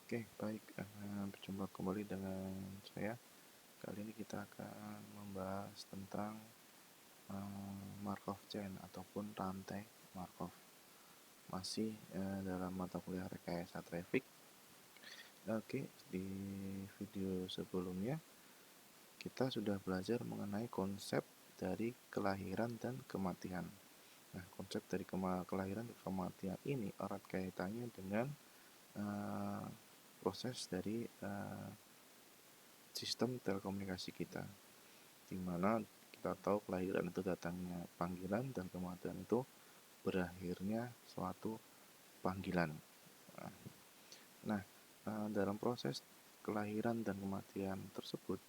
Oke, baik. Berjumpa kembali dengan saya. Kali ini kita akan membahas tentang Markov chain ataupun rantai Markov. Masih dalam mata kuliah rekayasa traffic. Oke, di video sebelumnya kita sudah belajar mengenai konsep dari kelahiran dan kematian. Nah, konsep dari kelahiran dan kematian ini erat kaitannya dengan proses dari sistem telekomunikasi kita, di mana kita tahu kelahiran itu datangnya panggilan dan kematian itu berakhirnya suatu panggilan. Nah, dalam proses kelahiran dan kematian tersebut,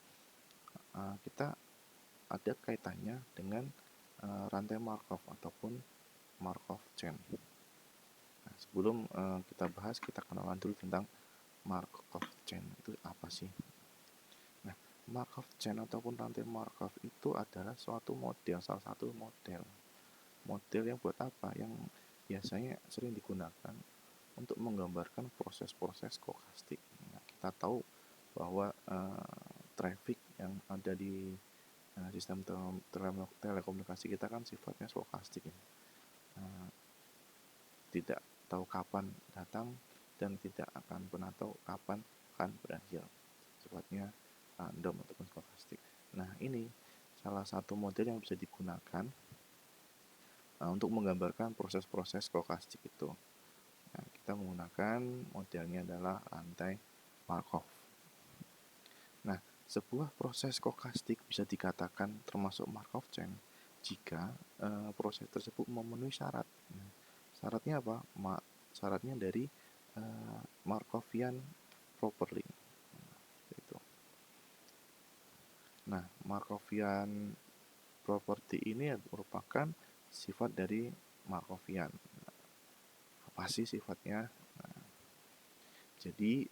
kita ada kaitannya dengan rantai Markov ataupun Markov chain. Nah, sebelum kita bahas, kita kenalan dulu tentang Markov chain itu apa sih. Nah, Markov chain ataupun rantai Markov itu adalah suatu model, salah satu model yang buat apa? Yang biasanya sering digunakan untuk menggambarkan proses-proses stokastik. Nah, kita tahu bahwa traffic yang ada di sistem telekomunikasi kita kan sifatnya stokastik ya. Tidak tahu kapan datang dan tidak akan pernah tahu kapan akan berakhir. Sifatnya random ataupun stokastik. Nah, ini salah satu model yang bisa digunakan untuk menggambarkan proses-proses stokastik itu. Nah, kita menggunakan modelnya adalah rantai Markov. Nah, sebuah proses stokastik bisa dikatakan termasuk Markov chain jika proses tersebut memenuhi syarat. Nah, syaratnya apa? Syaratnya dari Markovian properly. Nah, Markovian property ini merupakan sifat dari Markovian. Apa sih sifatnya? Nah, jadi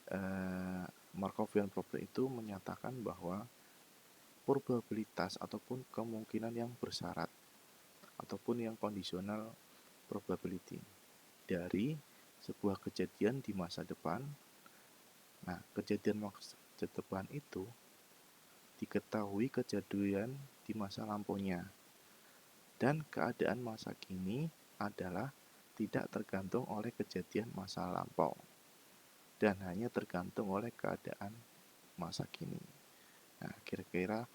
Markovian property itu menyatakan bahwa probabilitas ataupun kemungkinan yang bersyarat ataupun yang conditional probability dari sebuah kejadian di masa depan. Nah, kejadian masa depan itu diketahui kejadian di masa lampaunya, dan keadaan masa kini adalah tidak tergantung oleh kejadian masa lampau dan hanya tergantung oleh keadaan masa kini. Nah, kira-kira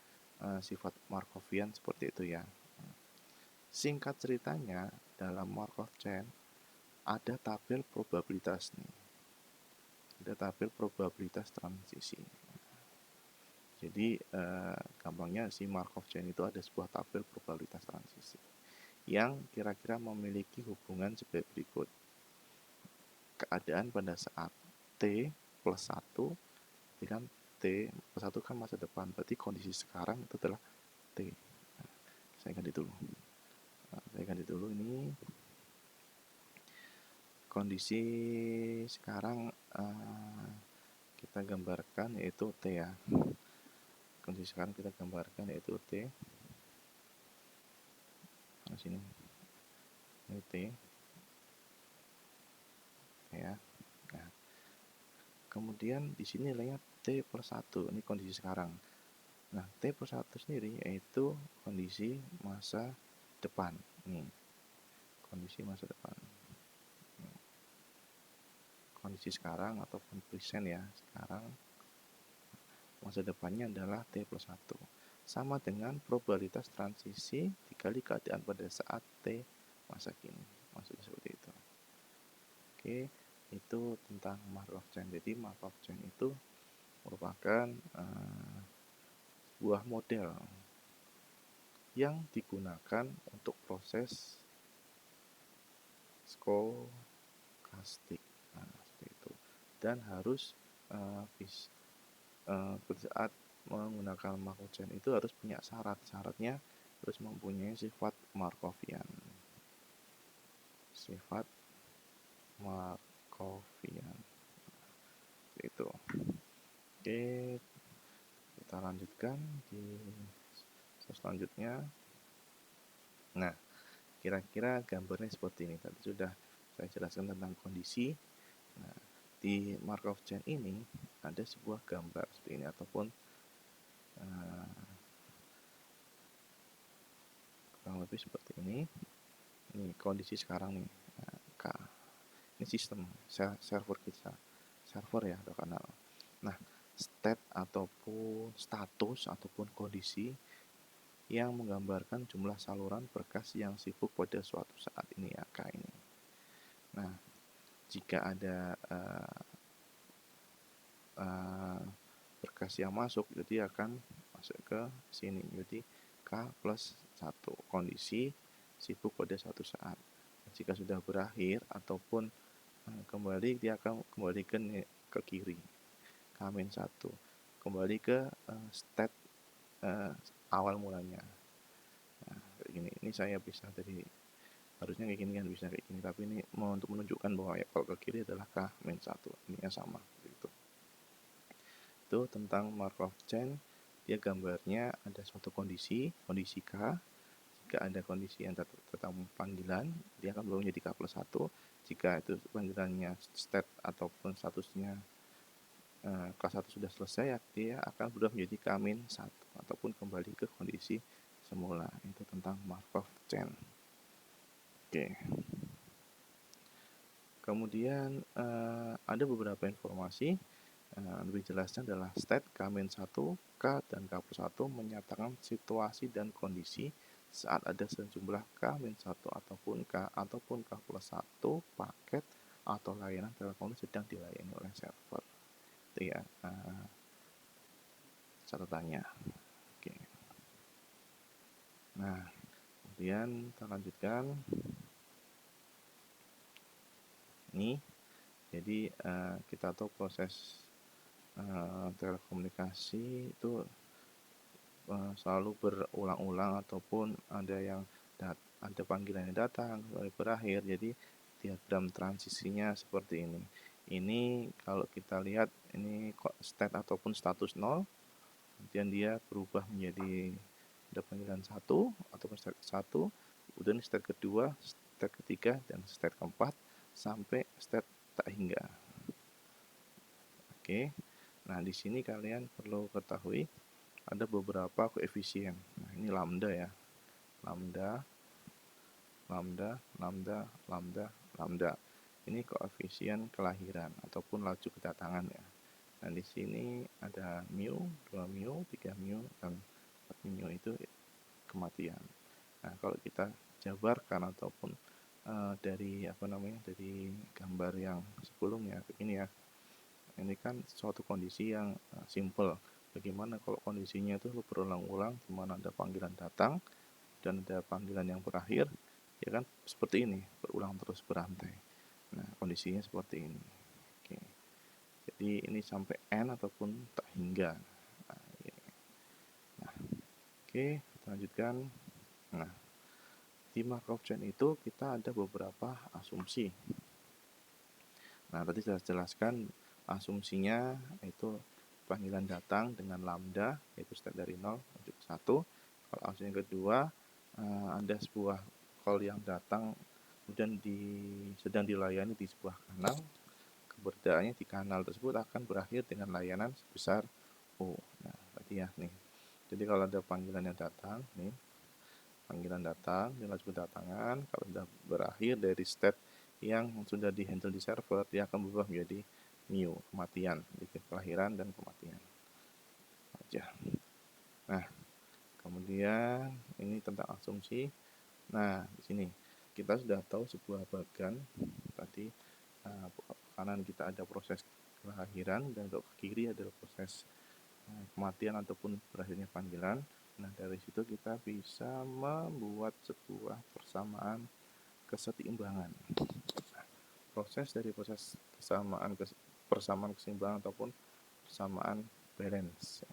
sifat Markovian seperti itu ya. Singkat ceritanya, dalam Markov chain ada tabel probabilitas nih. Ada tabel probabilitas transisi. Jadi gampangnya si Markov chain itu ada sebuah tabel probabilitas transisi yang kira-kira memiliki hubungan sebagai berikut. Keadaan pada saat T plus 1, kan T plus 1 kan masa depan, berarti kondisi sekarang itu adalah T. Nah, saya ganti dulu ini kondisi sekarang, kita gambarkan yaitu T ya. Kondisi sekarang kita gambarkan yaitu T. Nah, sini ini T ya. Nah, kemudian di sini nilainya T plus 1, ini kondisi sekarang. Nah, T plus 1 sendiri yaitu kondisi masa depan. Nih, kondisi masa depan. Kondisi sekarang ataupun present ya, sekarang. Masa depannya adalah T plus 1. Sama dengan probabilitas transisi dikali keadaan pada saat T masa kini. Maksudnya seperti itu. Oke, itu tentang Markov chain. Jadi Markov chain itu merupakan sebuah model yang digunakan untuk proses stokastik. Nah, seperti itu. Dan harus pada saat menggunakan Markov chain itu harus punya syaratnya harus mempunyai sifat Markovian. Sifat Markovian. Itu. Oke, kita lanjutkan di selanjutnya. Nah, kira-kira gambarnya seperti ini. Tadi sudah saya jelaskan tentang kondisi. Nah, di Markov chain ini ada sebuah gambar seperti ini, ataupun kurang lebih seperti ini. Ini kondisi sekarang nih, K. Ini sistem server kita, server ya atau kanal. Nah, state ataupun status ataupun kondisi yang menggambarkan jumlah saluran berkas yang sibuk pada suatu saat ini ya, K ini. Nah, jika ada berkas yang masuk, jadi akan masuk ke sini. Jadi K plus 1, kondisi sibuk pada suatu saat. Jika sudah berakhir ataupun kembali, dia akan kembali ke kiri, K-1, kembali ke state awal mulanya. Nah, kayak gini. Ini saya bisa tadi, harusnya kayak gini kan, bisa kayak gini, tapi ini mau untuk menunjukkan bahwa ya kalau ke kiri adalah K-1, ini yang sama gitu. Itu tentang Markov chain. Dia gambarnya ada suatu kondisi K. Jika ada kondisi yang tentang panggilan, dia akan berubah menjadi K plus 1. Jika itu panggilannya state ataupun statusnya kelas 1 sudah selesai, dia akan berubah menjadi K-1 ataupun kembali ke kondisi semula. Itu tentang Markov chain. Oke. Kemudian ada beberapa informasi. Lebih jelasnya adalah state K-1, K dan K plus 1 menyatakan situasi dan kondisi saat ada sejumlah K-1 ataupun K plus 1 paket atau layanan telepon sedang dilayani oleh server. Itu ya catatannya. Oke. Nah, kemudian kita lanjutkan. Ini jadi kita tahu proses telekomunikasi itu selalu berulang-ulang, ataupun ada panggilan yang datang lalu berakhir. Jadi diagram transisinya seperti ini. Ini kalau kita lihat, ini state ataupun status 0, kemudian dia berubah menjadi ada panggilan 1 ataupun state 1, kemudian state kedua, state ketiga, dan state keempat sampai state tak hingga. Oke. Nah, di sini kalian perlu ketahui ada beberapa koefisien. Nah, ini lambda ya. Lambda, lambda, lambda, lambda, lambda. Ini koefisien kelahiran ataupun laju kedatangan ya. Nah, di sini ada mu, 2 mu, 3 mu, dan 4 mu itu kematian. Nah, kalau kita jabarkan ataupun dari dari gambar yang sebelumnya ini ya. Ini kan suatu kondisi yang simple. Bagaimana kalau kondisinya itu berulang-ulang, di mana ada panggilan datang dan ada panggilan yang berakhir, ya kan seperti ini, berulang terus berantai. Nah, kondisinya seperti ini. Oke. Jadi ini sampai n ataupun tak hingga. Nah, ini. Nah, oke, kita lanjutkan. Nah, di Markov chain itu kita ada beberapa asumsi. Nah, tadi saya jelaskan asumsinya itu panggilan datang dengan lambda, yaitu state dari 0 menuju ke 1. Kalau asumsi yang kedua, ada sebuah call yang datang kemudian sedang dilayani di sebuah kanal. Keberadaannya di kanal tersebut akan berakhir dengan layanan sebesar O. Nah, tadi ya nih. Jadi kalau ada panggilan yang datang, nih panggilan datang dengan laju kedatangan, kalau sudah berakhir dari state yang sudah dihandle di server, dia akan berubah menjadi mu, kematian, jadi kelahiran dan kematian aja. Nah, kemudian ini tentang asumsi. Nah, di sini kita sudah tahu sebuah bagan tadi, kanan kita ada proses kelahiran dan untuk ke kiri adalah proses kematian ataupun berakhirnya panggilan. Nah, dari situ kita bisa membuat sebuah persamaan kesetimbangan. Nah, proses persamaan keseimbangan ataupun persamaan balance.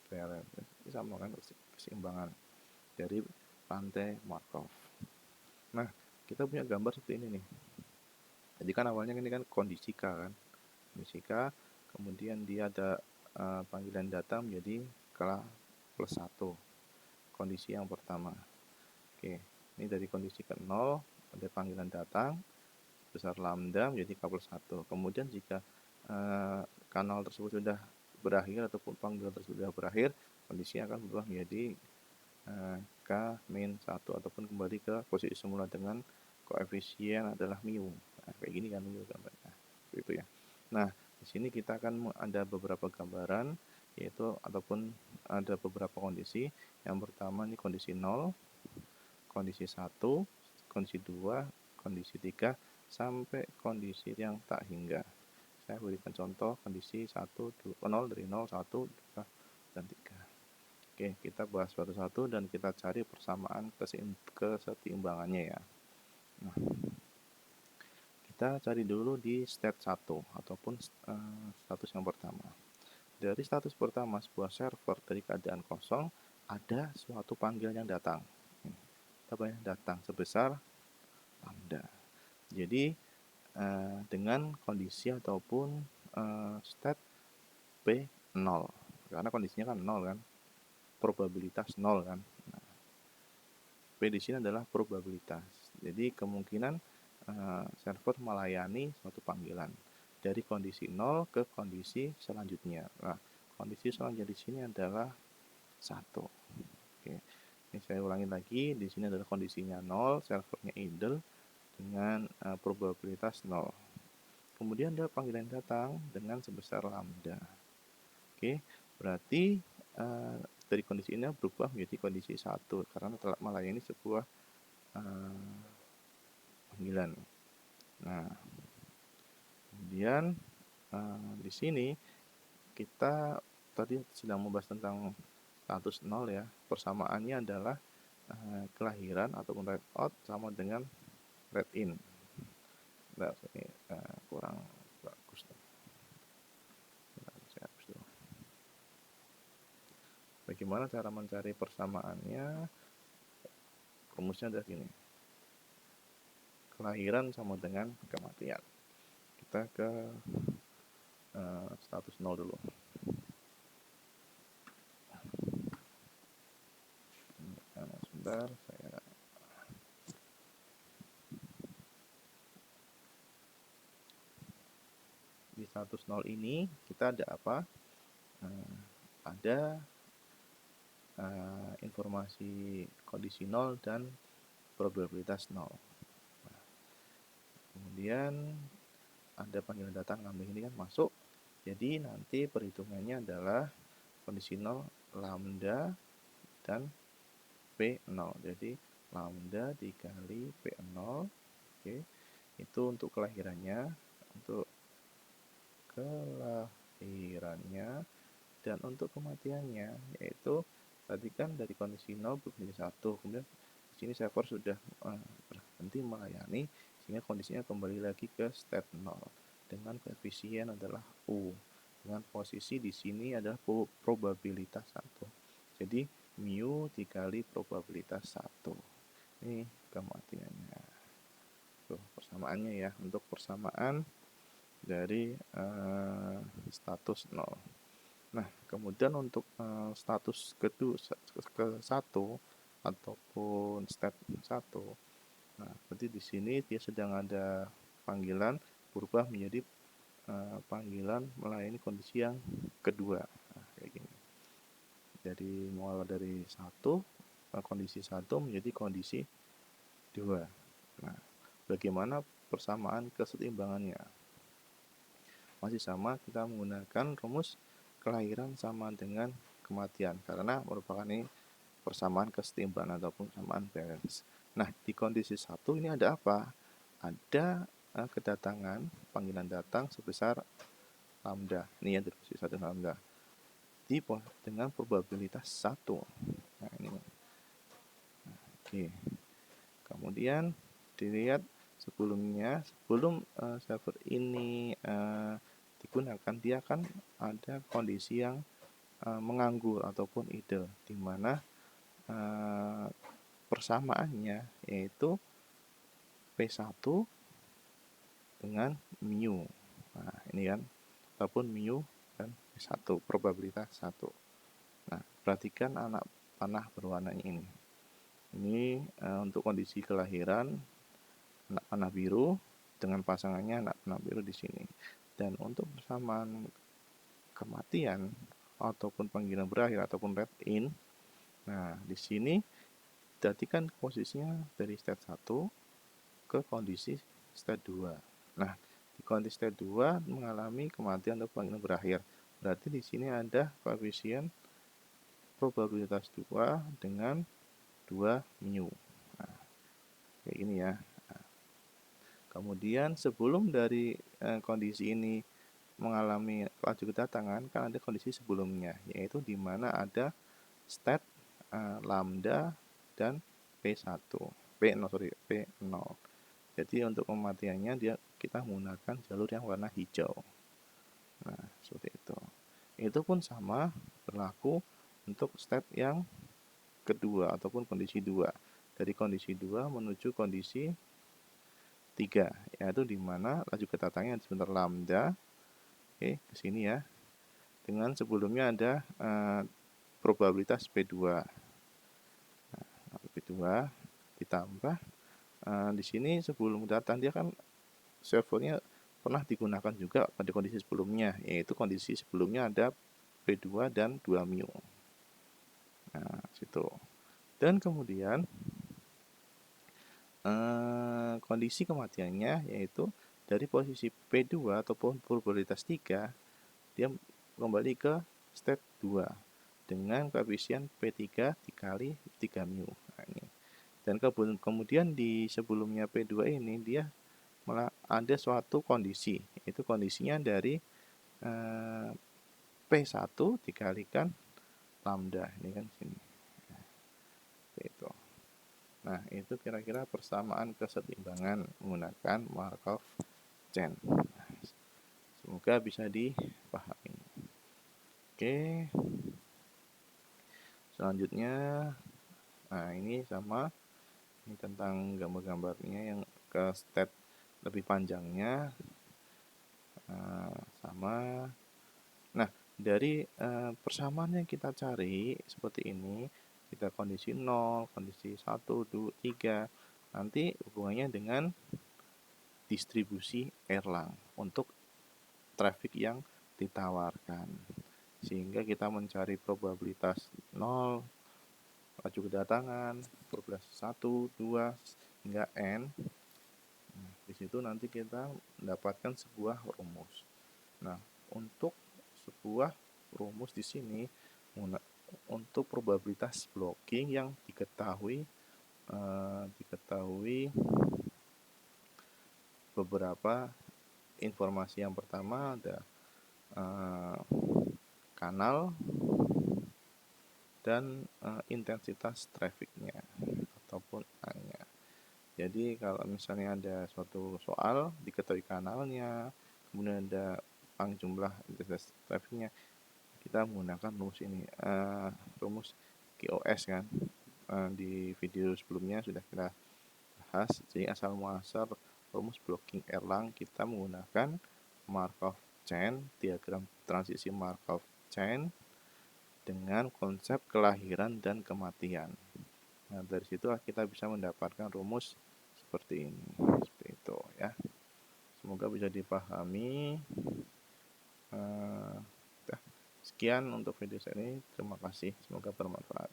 Balance sama kan keseimbangan dari rantai Markov. Nah, kita punya gambar seperti ini nih. Jadi kan awalnya ini kan kondisi K kan. Kondisi K, kemudian dia ada panggilan datang menjadi K plus 1. Kondisi yang pertama. Oke, ini dari kondisi ke 0, ada panggilan datang, besar lambda menjadi K+1. Kemudian jika kanal tersebut sudah berakhir ataupun panggilan tersebut sudah berakhir, kondisi akan berubah menjadi K-1 ataupun kembali ke posisi semula dengan koefisien adalah mu. Nah, kayak gini kan mu gambarnya. Itu ya. Nah, di sini kita akan ada beberapa gambaran yaitu ataupun ada beberapa kondisi. Yang pertama ini kondisi 0, kondisi 1, kondisi 2, kondisi 3 sampai kondisi yang tak hingga. Saya berikan contoh kondisi 1, 0 dari 0, 1, 2, dan 3. Oke, kita bahas satu-satu dan kita cari persamaan kesetimbangannya ya. Nah, kita cari dulu di state 1 ataupun status yang pertama. Dari status pertama sebuah server dari keadaan kosong ada suatu panggilan yang datang. Apa yang datang sebesar lambda. Jadi dengan kondisi ataupun state P0 karena kondisinya kan 0 kan, probabilitas 0 kan. Nah, P di sini adalah probabilitas. Jadi kemungkinan server melayani suatu panggilan dari kondisi 0 ke kondisi selanjutnya. Nah, kondisi selanjutnya di sini adalah 1. Oke. Ini saya ulangi lagi, di sini adalah kondisinya 0, servernya idle dengan probabilitas 0. Kemudian ada panggilan datang dengan sebesar lambda. Oke, berarti dari kondisi ini berubah menjadi kondisi 1 karena telah melayani sebuah panggilan. Nah, kemudian di sini kita tadi sedang membahas tentang status 0 ya. Persamaannya adalah kelahiran ataupun write out sama dengan write in. Nah, ini kurang bagus. Saya hapus dulu. Bagaimana cara mencari persamaannya? Rumusnya adalah gini. Kelahiran sama dengan kematian. Kita ke status 0 dulu. Sebentar, saya di status 0 ini kita ada apa? Ada informasi kondisi 0 dan probabilitas 0. Nah, kemudian ada panggilan datang lambda ini kan masuk. Jadi nanti perhitungannya adalah kondisi 0 lambda dan P0. Jadi lambda dikali P0. Oke. Itu untuk kelahirannya, untuk kelahirannya dan untuk kematiannya, yaitu tadi kan dari kondisi 0 berubah menjadi 1, kemudian di sini server sudah berhenti melayani sehingga kondisinya kembali lagi ke state 0 dengan koefisien adalah U, dengan posisi di sini adalah probabilitas 1. Jadi mu dikali probabilitas 1. Ini kematiannya. Tuh, persamaannya ya, untuk persamaan dari status 0. Nah, kemudian untuk status ke-1 ataupun step 1. Nah, berarti di sini dia sedang ada panggilan berubah menjadi panggilan melayani kondisi yang kedua. Nah, kayak gini. Jadi mulai dari 1 kondisi 1 menjadi kondisi 2. Nah, bagaimana persamaan kesetimbangannya? Masih sama, kita menggunakan rumus kelahiran sama dengan kematian karena merupakan ini persamaan kesetimbangan ataupun persamaan balance. Nah, di kondisi 1 ini ada apa? Ada kedatangan panggilan datang sebesar lambda. Ini yang dari posisi 1 lambda. Dengan probabilitas 1. Nah, ini. Oke. Kemudian dilihat sebelumnya, sebelum server ini digunakan, dia akan ada kondisi yang menganggur ataupun idle, di mana persamaannya yaitu P1 dengan mu. Nah, ini kan, ataupun mu dan P1, probabilitas 1. Nah, perhatikan anak panah berwarna ini. Ini untuk kondisi kelahiran anak panah biru, dengan pasangannya nak penampil di sini. Dan untuk persamaan kematian ataupun panggilan berakhir ataupun read in, nah di sini berarti kan posisinya dari state 1 ke kondisi state 2. Nah, di kondisi state 2 mengalami kematian atau panggilan berakhir. Berarti di sini ada koefisien probabilitas 2 dengan 2 mu. Nah, kayak gini ya. Nah, kemudian sebelum dari kondisi ini mengalami laju kedatangan, kan ada kondisi sebelumnya, yaitu di mana ada state lambda dan P1. P0. Jadi untuk kematiannya kita menggunakan jalur yang warna hijau. Nah, seperti itu. Itu pun sama berlaku untuk step yang kedua ataupun kondisi 2. Dari kondisi 2 menuju kondisi 3, yaitu di mana laju kedatangannya sebentar lambda. Oke, ke sini ya. Dengan sebelumnya ada probabilitas P2. Nah, P2 ditambah di sini sebelum datang dia kan servernya pernah digunakan juga pada kondisi sebelumnya, yaitu kondisi sebelumnya ada P2 dan 2 mu. Nah, situ. Dan kemudian kondisi kematiannya yaitu dari posisi P2 ataupun probabilitas 3, dia kembali ke state 2 dengan koefisien P3 dikali 3 mu. Nah, ini. Dan kemudian di sebelumnya P2 ini dia malah ada suatu kondisi, itu kondisinya dari P1 dikalikan lambda, ini kan sini. Itu. Nah, itu kira-kira persamaan kesetimbangan menggunakan Markov chain. Semoga bisa dipahami. Oke. Selanjutnya, nah ini sama, ini tentang gambar-gambarnya yang ke step lebih panjangnya. Sama. Nah, dari persamaan yang kita cari seperti ini, kita kondisi 0, kondisi 1, 2, 3, nanti hubungannya dengan distribusi Erlang untuk traffic yang ditawarkan. Sehingga kita mencari probabilitas 0, laju kedatangan, probabilitas 1, 2, hingga N. Nah, di situ nanti kita mendapatkan sebuah rumus. Nah, untuk sebuah rumus di sini untuk probabilitas blocking yang diketahui beberapa informasi. Yang pertama ada kanal dan intensitas trafficnya ataupun A-nya. Jadi kalau misalnya ada suatu soal diketahui kanalnya, kemudian ada jumlah intensitas trafficnya, kita menggunakan rumus ini, rumus QoS kan. Di video sebelumnya sudah kita bahas. Jadi asal muasal rumus blocking Erlang kita menggunakan Markov chain, diagram transisi Markov chain dengan konsep kelahiran dan kematian. Nah, dari situ kita bisa mendapatkan rumus seperti ini, seperti itu ya. Semoga bisa dipahami. Sekian untuk video saya ini. Terima kasih. Semoga bermanfaat.